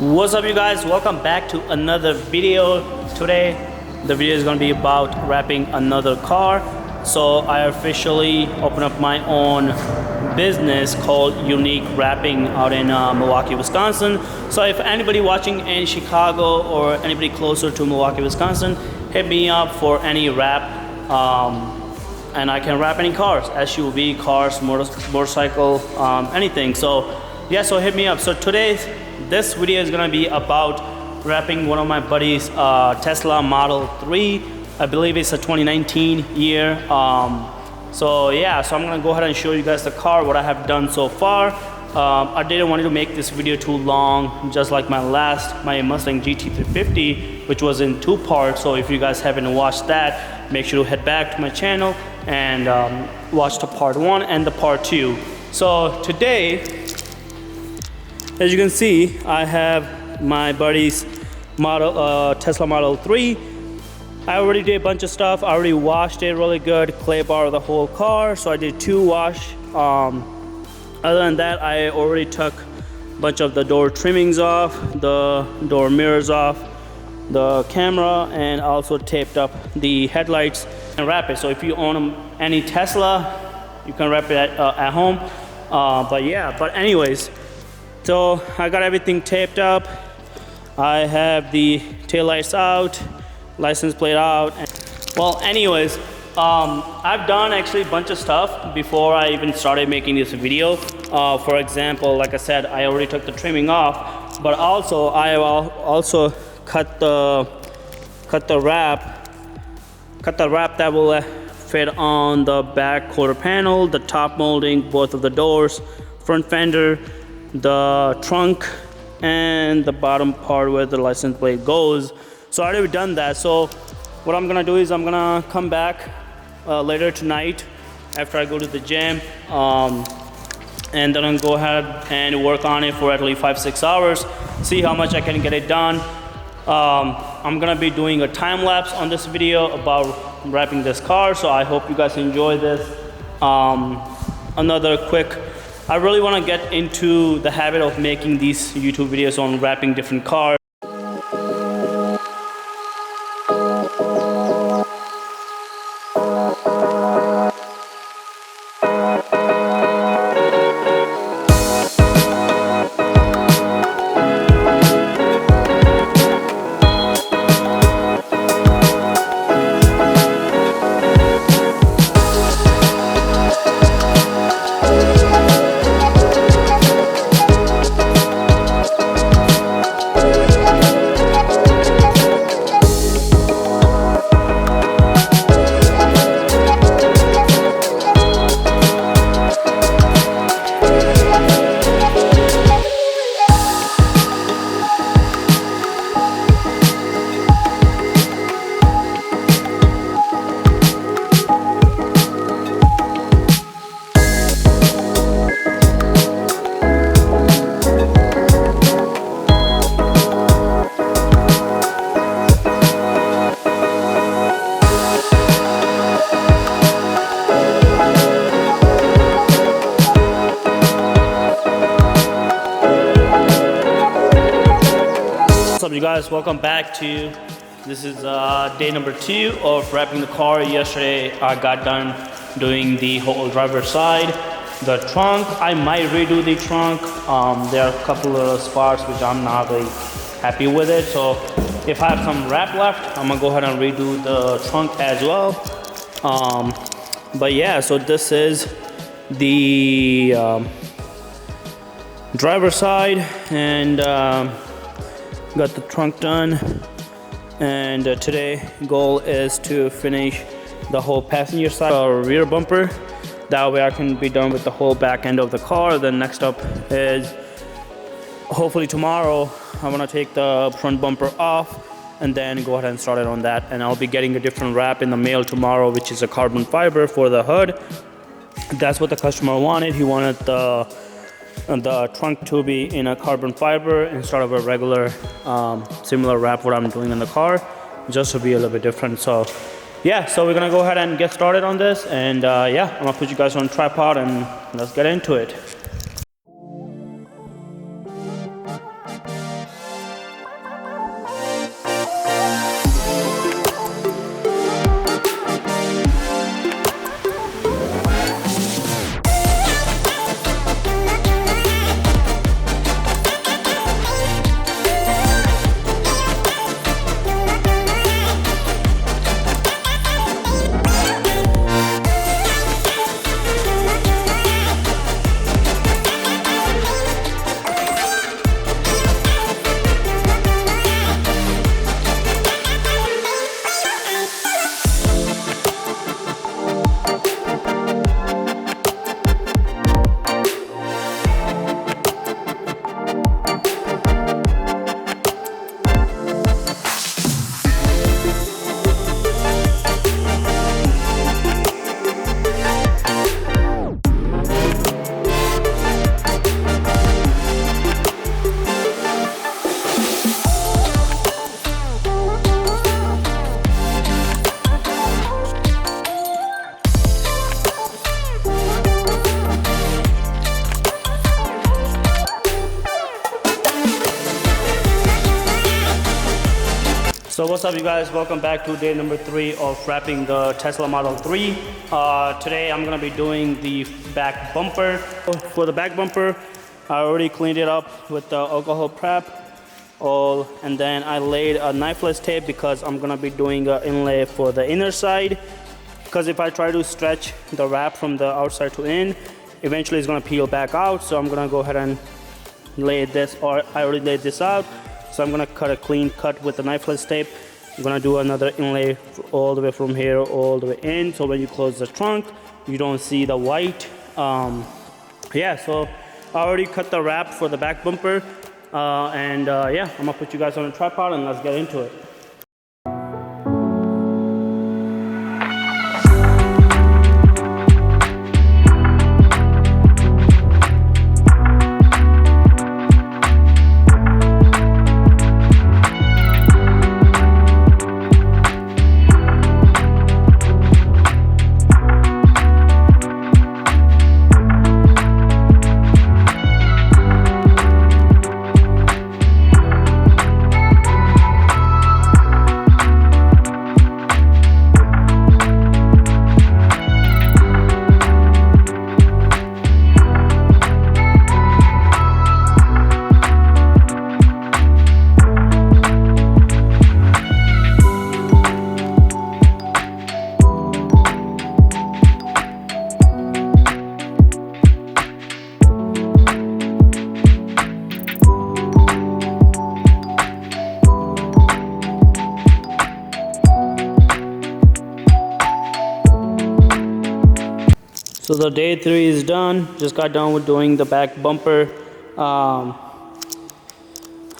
What's up, you guys? Welcome back to another video. Today the video is going to be about wrapping another car. So I officially opened up my own business called Unique Wrapping out in Milwaukee, Wisconsin. So if anybody watching in Chicago or anybody closer to Milwaukee, Wisconsin, hit me up for any wrap, and I can wrap any cars, SUV cars, motorcycle, anything. So yeah, so hit me up. So this video is gonna be about wrapping one of my buddy's Tesla Model 3. I believe it's a 2019 year. So yeah, so I'm gonna go ahead and show you guys the car, what I have done so far. I didn't want to make this video too long, just like my Mustang GT350, which was in 2 parts. So if you guys haven't watched that, make sure to head back to my channel and watch the part 1 and the part 2. So today, as you can see, I have my buddy's Tesla Model 3. I already did a bunch of stuff. I already washed it really good, clay bar the whole car. So I did 2 wash. Other than that, I already took a bunch of the door trimmings off, the door mirrors off, the camera, and also taped up the headlights and wrap it. So if you own any Tesla, you can wrap it at home. But anyways, so I got everything taped up. I have the taillights out, license plate out. Well, anyways, I've done actually a bunch of stuff before I even started making this video. For example, like I said, I already took the trimming off, but also I also cut the wrap that will fit on the back quarter panel, the top molding, both of the doors, front fender, the trunk, and the bottom part where the license plate goes. So I already done that. So what I'm gonna do is I'm gonna come back later tonight after I go to the gym, and then I'll go ahead and work on it for at least 5-6 hours, see how much I can get it done. I'm gonna be doing a time lapse on this video about wrapping this car, so I hope you guys enjoy this. Another quick, I really want to get into the habit of making these YouTube videos on wrapping different cars. What's up, you guys? Welcome back to, this is day number 2 of wrapping the car. Yesterday I got done doing the whole driver's side, the trunk. I might redo the trunk. There are a couple of spots which I'm not really happy with it, so if I have some wrap left, I'm gonna go ahead and redo the trunk as well. But yeah, so this is the driver's side, and got the trunk done, and today goal is to finish the whole passenger side or rear bumper. That way I can be done with the whole back end of the car. Then next up is hopefully tomorrow I want to take the front bumper off and then go ahead and start it on that. And I'll be getting a different wrap in the mail tomorrow, which is a carbon fiber for the hood. That's what the customer wanted. He wanted the trunk to be in a carbon fiber instead of a regular similar wrap what I'm doing in the car, just to be a little bit different. So yeah, so we're gonna go ahead and get started on this, and yeah, I'm gonna put you guys on tripod and let's get into it. So what's up, you guys? Welcome back to day number 3 of wrapping the Tesla Model 3. Today I'm gonna be doing the back bumper. For the back bumper, I already cleaned it up with the alcohol prep, and then I laid a knifeless tape because I'm gonna be doing an inlay for the inner side. Because if I try to stretch the wrap from the outside to in, eventually it's gonna peel back out. So I'm gonna go ahead and lay this, or I already laid this out. So I'm gonna cut a clean cut with the knifeless tape. I'm gonna do another inlay all the way from here all the way in, so when you close the trunk you don't see the white. Yeah, so I already cut the wrap for the back bumper, yeah, I'm gonna put you guys on a tripod and let's get into it. So the day 3 is done. Just got done with doing the back bumper. I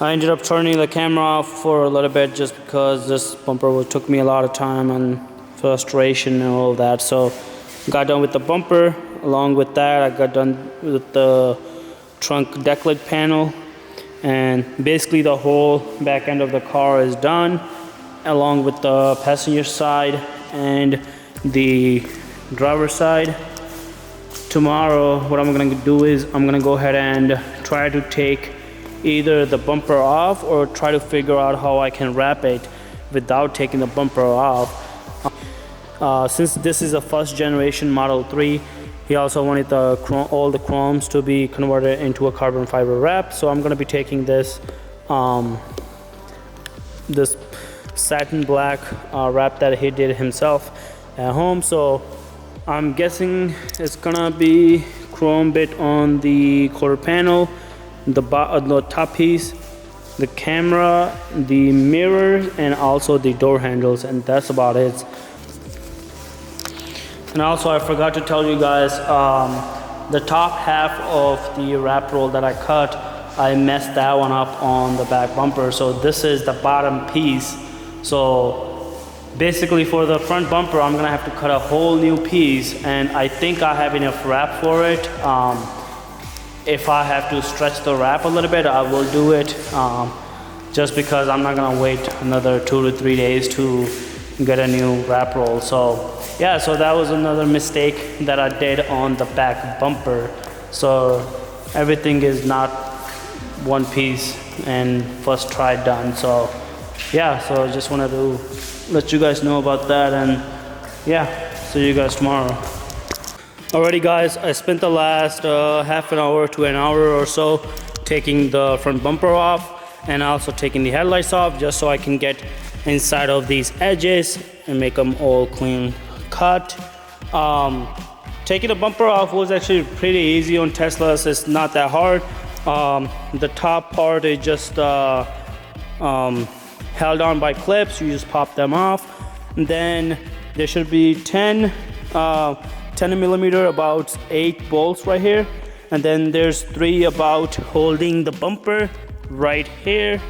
ended up turning the camera off for a little bit just because this bumper took me a lot of time and frustration and all that. So got done with the bumper. Along with that, I got done with the trunk decklet panel, and basically the whole back end of the car is done, along with the passenger side and the driver's side. Tomorrow what I'm gonna do is I'm gonna go ahead and try to take either the bumper off or try to figure out how I can wrap it without taking the bumper off. Since this is a first generation Model 3, he also wanted all the chromes to be converted into a carbon fiber wrap. So I'm gonna be taking this this satin black wrap that he did himself at home. So I'm guessing it's gonna be chrome bit on the quarter panel, the top piece, the camera, the mirror, and also the door handles, and that's about it. And also I forgot to tell you guys, the top half of the wrap roll that I cut, I messed that one up on the back bumper. So this is the bottom piece. So basically for the front bumper, I'm gonna have to cut a whole new piece, and I think I have enough wrap for it. If I have to stretch the wrap a little bit, I will do it, just because I'm not gonna wait another 2 to 3 days to get a new wrap roll. So yeah, so that was another mistake that I did on the back bumper. So everything is not one piece and first try done. So yeah, so I just wanted to let you guys know about that, and yeah, see you guys tomorrow. Alrighty guys, I spent the last half an hour to an hour or so taking the front bumper off and also taking the headlights off, just so I can get inside of these edges and make them all clean cut. Taking the bumper off was actually pretty easy on Teslas. It's not that hard. The top part is just held on by clips. You just pop them off, and then there should be 10 millimeter, about 8 bolts right here, and then there's 3 about holding the bumper right here,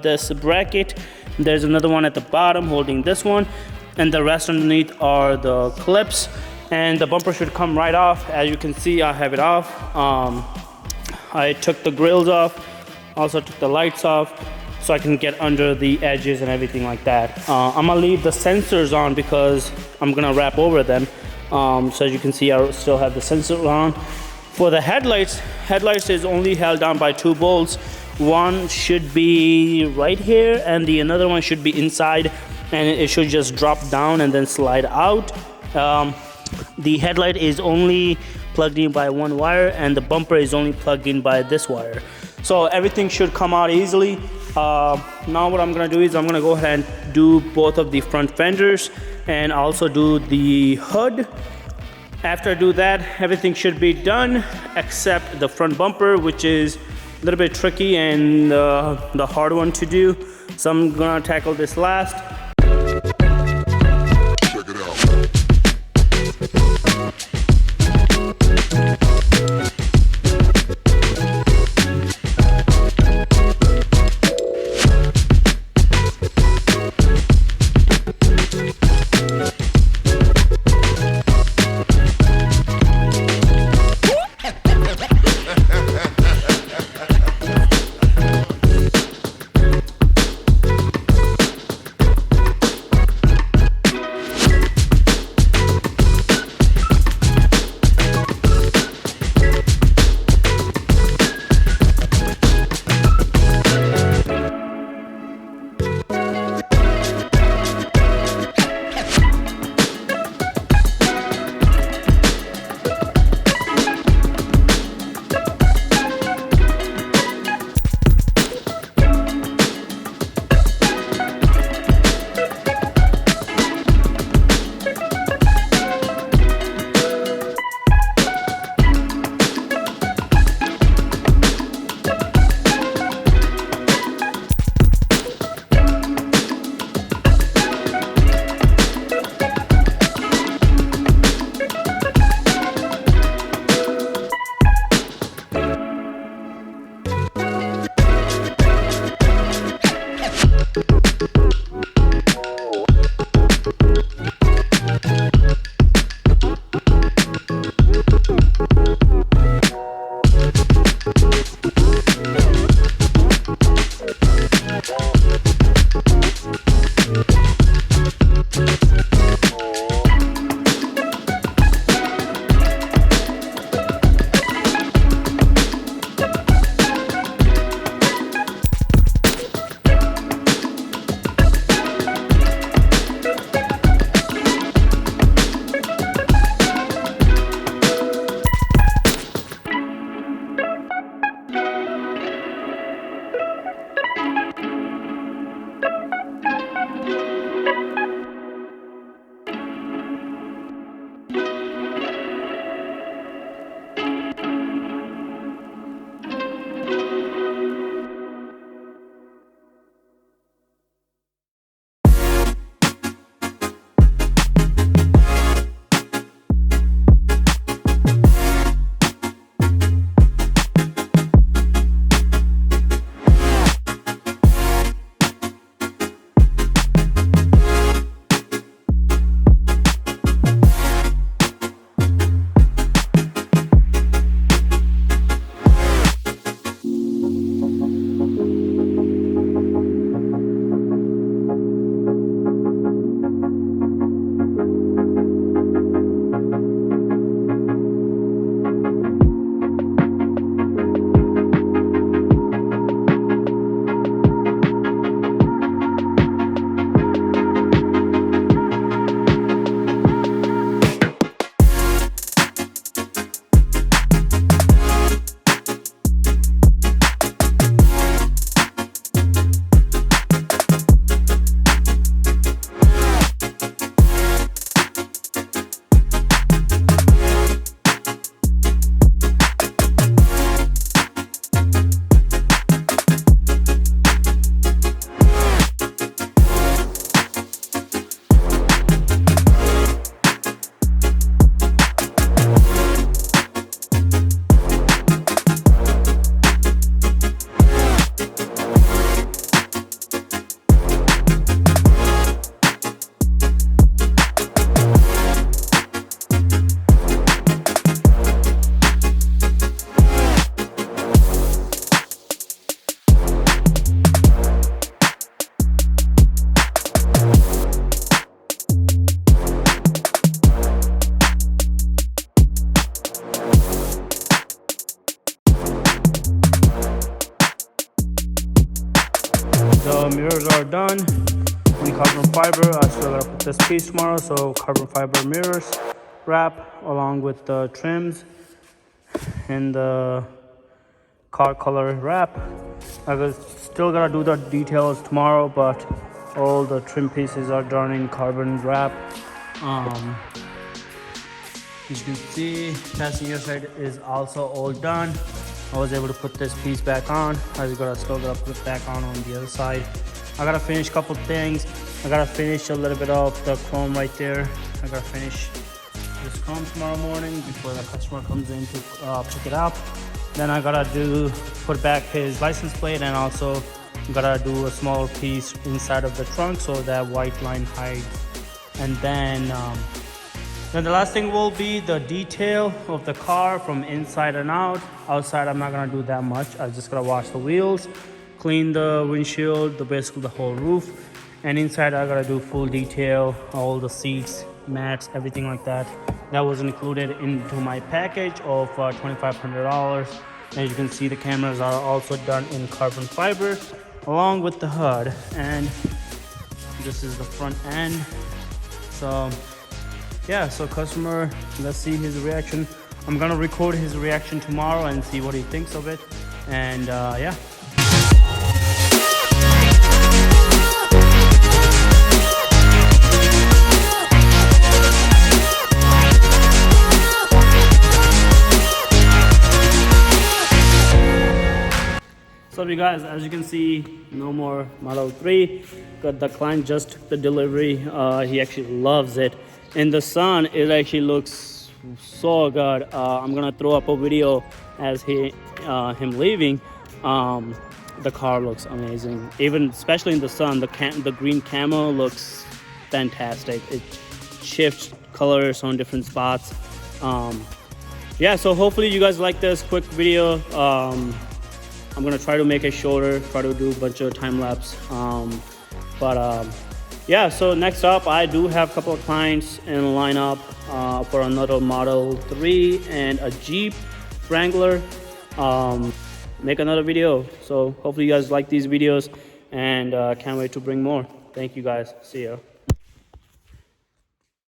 this bracket. There's another one at the bottom holding this one, and the rest underneath are the clips, and the bumper should come right off. As you can see, I have it off. I took the grills off, also took the lights off, so I can get under the edges and everything like that. I'm gonna leave the sensors on because I'm gonna wrap over them. So as you can see, I still have the sensor on. For the headlights is only held down by 2 bolts one should be right here and the another one should be inside, and it should just drop down and then slide out. The headlight is only plugged in by one wire and the bumper is only plugged in by this wire. So everything should come out easily. Now what I'm gonna do is I'm gonna go ahead and do both of the front fenders and also do the hood. After I do that, everything should be done except the front bumper, which is a little bit tricky and the hard one to do. So I'm gonna tackle this last. Check it out. The mirrors are done in carbon fiber. I still gotta put this piece tomorrow, so carbon fiber mirrors wrap along with the trims and the car color wrap. Still gotta do the details tomorrow, but all the trim pieces are done in carbon wrap. As you can see, passenger side is also all done. I was able to put this piece back on. Still gotta put it back on the other side. I gotta finish a couple things. I gotta finish a little bit of the chrome right there. I gotta finish this chrome tomorrow morning before the customer comes in to pick it up. Then I gotta put back his license plate, and also gotta do a smaller piece inside of the trunk so that white line hides. And then the last thing will be the detail of the car from inside and out. Outside, I'm not gonna do that much. I just gotta wash the wheels, clean the windshield, basically the whole roof. And inside, I gotta do full detail, all the seats, mats, everything like that. That was included into my package of $2,500. As you can see, the cameras are also done in carbon fiber along with the hood. And this is the front end. So yeah, so customer, let's see his reaction. I'm gonna record his reaction tomorrow and see what he thinks of it. And yeah. So you guys, as you can see, no more Model 3. The client just took the delivery. He actually loves it. In the sun, it actually looks so good. I'm gonna throw up a video as him leaving. The car looks amazing. Even especially in the sun, the green camo looks fantastic. It shifts colors on different spots. Yeah, so hopefully you guys like this quick video. I'm gonna try to make it shorter, try to do a bunch of time lapse. Yeah, so next up, I do have a couple of clients in lineup for another Model 3 and a Jeep Wrangler. Make another video. So hopefully you guys like these videos, and can't wait to bring more. Thank you guys. See ya.